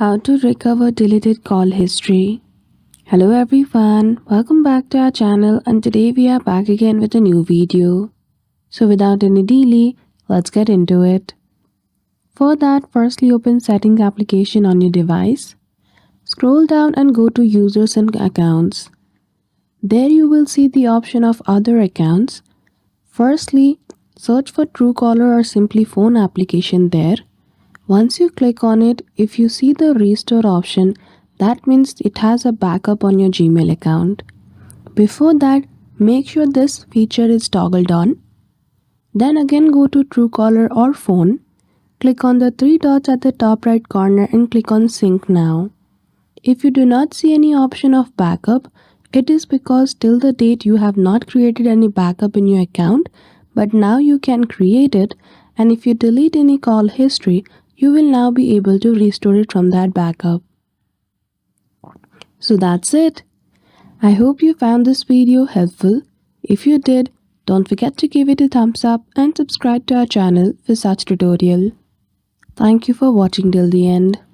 How to recover deleted call history. Hello everyone, welcome back to our channel and today we are back again with a new video. So without any delay, let's get into it. For that, firstly open Settings application on your device. Scroll down and go to Users and Accounts. There you will see the option of Other Accounts. Firstly, search for Truecaller or Simply Phone application there. Once you click on it, if you see the restore option, that means it has a backup on your Gmail account. Before that, make sure this feature is toggled on. Then again go to Truecaller or phone. Click on the three dots at the top right corner and click on Sync Now. If you do not see any option of backup, it is because till the date you have not created any backup in your account, but now you can create it, and if you delete any call history, you will now be able to restore it from that backup. So that's it. I hope you found this video helpful. If you did, don't forget to give it a thumbs up and subscribe to our channel for such tutorial. Thank you for watching till the end.